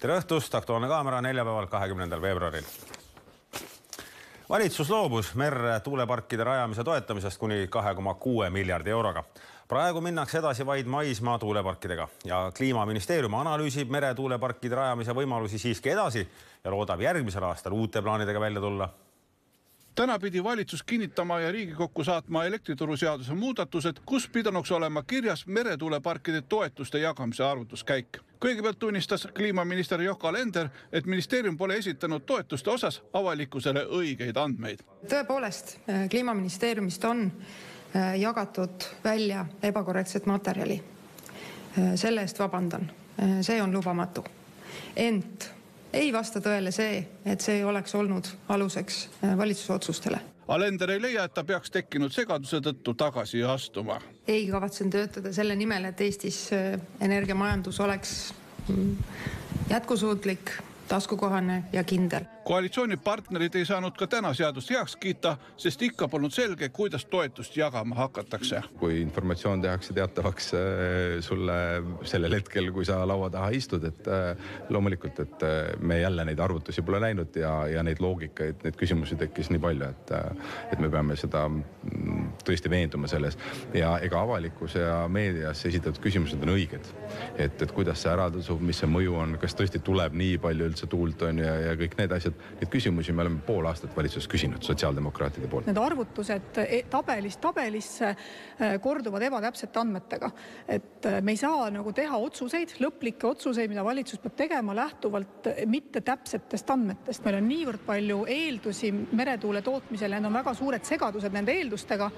Tere õhtust, Aktuaalne kaamera neljapäeval 20. veebruaril. Valitsus loobus merre tuuleparkide rajamise toetamisest kuni 2,6 miljardi euroga. Praegu minnakse edasi vaid maismaa tuuleparkidega ja Kliimaministeerium analüüsib meretuuleparkide rajamise võimalusi siiski edasi ja loodab järgmisel aastal uute plaanidega välja tulla. Täna pidi valitsus kinnitama ja Riigikokku saatma elektrituruseaduse muudatused, kus pidanuks olema kirjas meretuuleparkide toetuste jagamise arvutuskäik. Kõigepealt tunnistas kliimaminister Yoko Alender, et ministeerium pole esitanud toetuste osas avalikkusele õigeid andmeid. Tõepoolest, kliimaministeeriumist on jagatud välja ebakorrektset materjali. Selle eest vabandan. See on lubamatu. Ent ei vasta tõele see, et see ei oleks olnud aluseks valitsuse otsustele. Alender ei leia, et ta peaks tekkinud segaduse tõttu tagasi astuma. Ei kavatsen töötada selle nimel, et Eestis energiamajandus oleks jätkusuutlik, taskukohane ja kindel. Koalitsioonipartnerid ei saanud ka täna seadust heaks kiita, sest ikka polnud selge, kuidas toetust jagama hakatakse. Kui informatsioon tehakse teatavaks sulle sellel hetkel, kui sa laua taha istud, et loomulikult, et me jälle neid arvutusi pole näinud ja neid loogikaid, neid küsimusi tekkis nii palju, et me peame seda tõesti veenduma selles. Ja ega avalikkuse ja meedias esitatud küsimused on õiged. Et kuidas see ära tasub, mis see mõju on, kas tõesti tuleb nii palju üldse tuult on ja kõik need asjad. Neid küsimusi me oleme pool aastat valitsuses küsinud sotsiaaldemokraatide poolt. Need arvutused tabelisse korduvad ebatäpsete andmetega. Et me ei saa teha otsuseid, lõplikke otsuseid, mida valitsus peab tegema lähtuvalt mitte täpsetest andmetest. Meil on niivõrd palju eeldusi meretuule tootmisele, need on väga suured segadused nende eeldustega.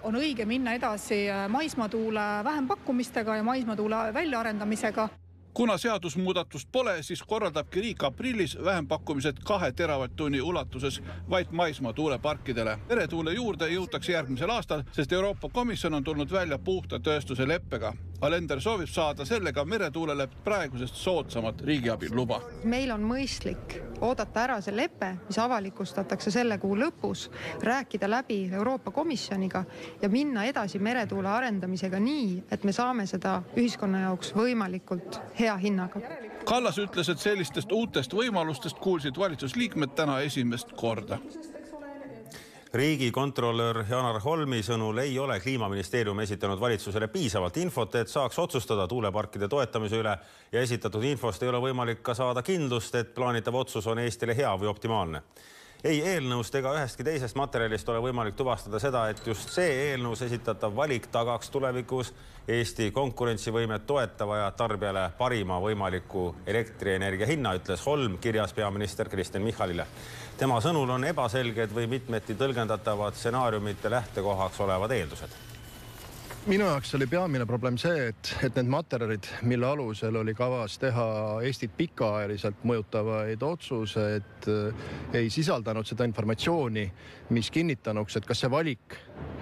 On õige minna edasi maismaatuule vähempakkumistega ja maismaatuule väljaarendamisega. Kuna seadusmuudatust pole, siis korraldabki riik aprillis vähempakkumised 2 teravatt-tunni ulatuses vaid maismaa tuuleparkidele. Meretuule juurde jõutakse järgmisel aastal, sest Euroopa Komisjon on tulnud välja puhta tööstuse leppega. Alender soovib saada sellega meretuulele praegusest soodsamat riigiabi luba. Meil on mõistlik oodata ära see lepe, mis avalikustatakse selle kuu lõpus, rääkida läbi Euroopa Komisjoniga ja minna edasi meretuule arendamisega nii, et me saame seda ühiskonna jaoks võimalikult hea hinnaga. Kallas ütles, et sellistest uutest võimalustest kuulsid valitsusliikmed täna esimest korda. Riigikontrolör Janar Holmi sõnul ei ole Kliimaministeerium esitanud valitsusele piisavalt infot, et saaks otsustada tuuleparkide toetamise üle ja esitatud infost ei ole võimalik ka saada kindlust, et plaanitav otsus on Eestile hea või optimaalne. Ei eelnõust ega ühestki teisest materjalist ole võimalik tuvastada seda, et just see eelnõus esitatav valik tagaks tulevikus Eesti konkurentsivõimet toetava ja tarbijale parima võimaliku elektrienergia hinna, ütles Holm kirjas peaminister Kristen Michalile. Tema sõnul on ebaselged või mitmeti tõlgendatavad stsenaariumite lähtekohaks olevad eeldused. Minu jaoks oli peamine probleem see, et need materjalid, mille alusel oli kavas teha Eestit pikaajaliselt mõjutavaid otsused, ei sisaldanud seda informatsiooni, mis kinnitanuks, et kas see valik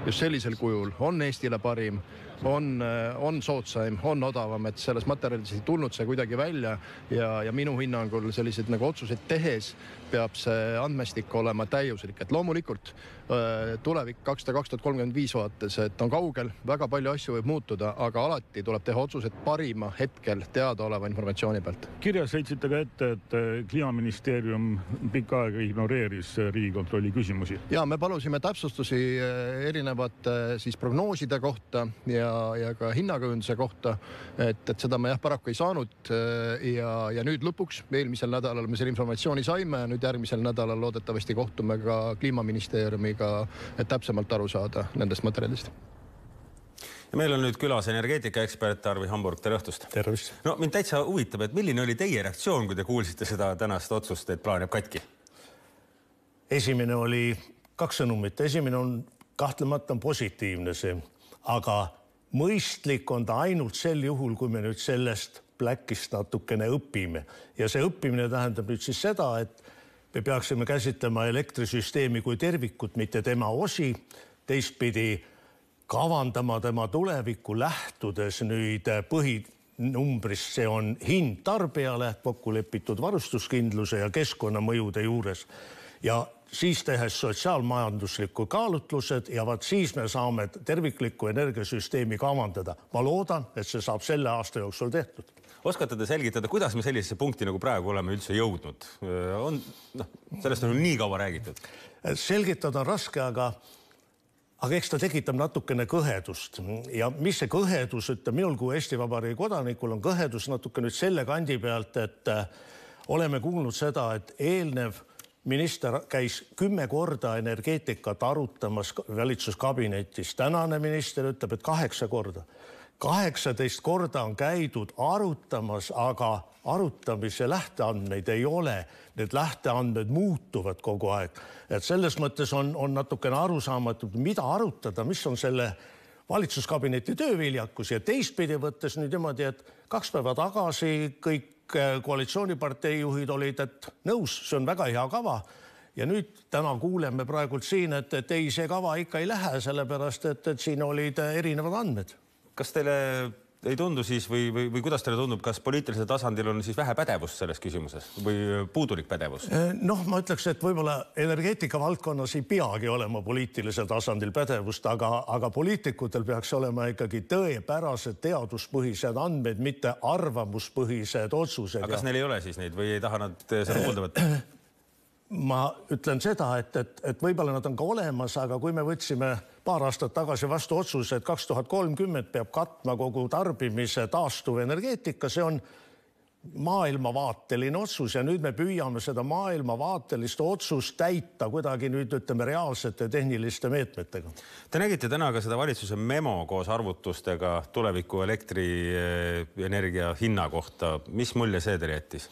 just sellisel kujul on Eestile parim, on soodsaim, on odavam, et selles materjalis ei tulnud see kuidagi välja ja minu hinnangul sellised otsused tehes peab see andmestik olema täiuslik. Et loomulikult tulevik 2035 vaates, et on kaugel, väga palju asju võib muutuda, aga alati tuleb teha otsused parima hetkel teadaoleva informatsiooni pealt. Kirjas heitsite ka ette, et Kliimaministeerium pikka aega ignoreeris Riigikontrolli küsimusi. Ja me palusime täpsustusi erinevate prognooside kohta ja ka hinnakujunduse kohta, et seda me paraku ei saanud ja nüüd lõpuks eelmisel nädalal me selle informatsiooni saime ja nüüd järgmisel nädalal loodetavasti kohtume ka Kliimaministeeriumiga, et täpsemalt aru saada nendest materjalist. Ja meil on nüüd külas energeetikaekspert Arvi Hamburg. Tere õhtust. Tervist. No, mind täitsa huvitab, et milline oli teie reaktsioon, kui te kuulsite seda tänast otsust, et plaan jääb katki? Esimene oli 2 sõnumit. Esimene on kahtlemata positiivne see, aga mõistlik on ta ainult sel juhul, kui me nüüd sellest Blackist natukene õpime. Ja see õppimine tähendab nüüd siis seda, et me peaksime käsitlema elektrisüsteemi kui tervikut, mitte tema osi, teistpidi kavandama tema tulevikku lähtudes nüüd põhinumbrist, see on hind tarbijale, kokku lepitud varustuskindluse ja keskkonnamõjude juures. Ja siis tehes sotsiaalmajandusliku kaalutlused ja siis me saame terviklikku energiasüsteemi kavandada. Ma loodan, et see saab selle aasta jooksul tehtud. Oskate te selgitada, kuidas me sellisesse punkti nagu praegu oleme üldse jõudnud? Sellest on nii kaua räägitud. Selgitada on raske, aga eks ta tekitab natukene kõhedust. Ja mis see kõhedus, minul kui Eesti Vabariigi kodanikul on kõhedus natuke nüüd selle kandi pealt, et oleme kuulnud seda, et eelnev minister käis 10 korda energeetikat arutamas valitsuskabinetis. Tänane minister ütleb, et 8 korda. 18 korda on käidud arutamas, aga arutamise lähteandmeid ei ole. Need lähteandmed muutuvad kogu aeg. Et selles mõttes on natukene arusaamatud, mida arutada, mis on selle valitsuskabineti tööviljakus ja teistpidi võttes nüüd niimoodi, et 2 päeva tagasi kõik koalitsioonipartei juhid olid, et nõus, see on väga hea kava. Ja nüüd täna kuuleme praegult siin, et ei, see kava ikka ei lähe, sellepärast, et siin olid erinevad andmed. Kas teile ei tundu siis või kuidas teile tundub, kas poliitilisel tasandil on siis vähe pädevust selles küsimuses või puudulik pädevus? Ma ütleks, et võib-olla energeetika valdkonnas ei peagi olema poliitilisel tasandil pädevust, aga poliitikutel peaks olema ikkagi tõepärased teaduspõhised andmed, mitte arvamuspõhised otsused. Aga kas neil ei ole siis neid või ei taha nad seda kuulda võtta? Ma ütlen seda, et võib-olla nad on ka olemas, aga kui me võtsime paar aastat tagasi vastu otsuse, et 2030 peab katma kogu tarbimise taastuvenergeetika, see on maailmavaateline otsus ja nüüd me püüame seda maailmavaatelist otsust täita kuidagi nüüd ütleme reaalsete tehniliste meetmetega. Te nägite täna ka seda valitsuse memo koos arvutustega tuleviku elektrienergia hinna kohta. Mis mulje see teile jättis?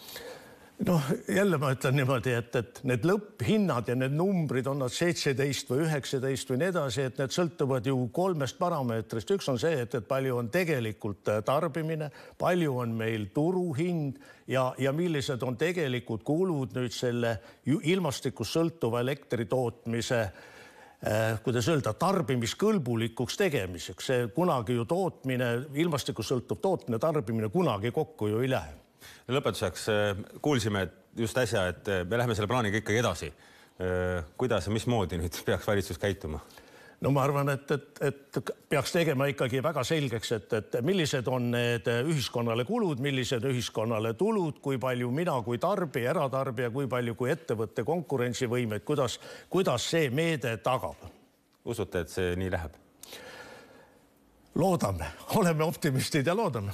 Jälle ma ütlen niimoodi, et need lõpphinnad ja need numbrid on nad 17 või 19 või nii edasi, et need sõltuvad ju 3 parameetrist. Üks on see, et palju on tegelikult tarbimine, palju on meil turuhind ja millised on tegelikult kulud nüüd selle ilmastikust sõltuva elektritootmise kuidas öelda, tarbimiskõlbulikuks tegemiseks. See kunagi ju tootmine, ilmastikust sõltuv tootmine, tarbimine kunagi kokku ju ei lähe. Lõpetuseks kuulsime just äsja, et me läheme selle plaaniga ikkagi edasi. Kuidas ja mismoodi nüüd peaks valitsus käituma? Ma arvan, et peaks tegema ikkagi väga selgeks, et millised on need ühiskonnale kulud, millised ühiskonnale tulud, kui palju mina kui tarbija, eratarbija, kui palju kui ettevõtte konkurentsivõimed, kuidas see meede tagab. Usute, et see nii läheb? Loodame, oleme optimistid ja loodame.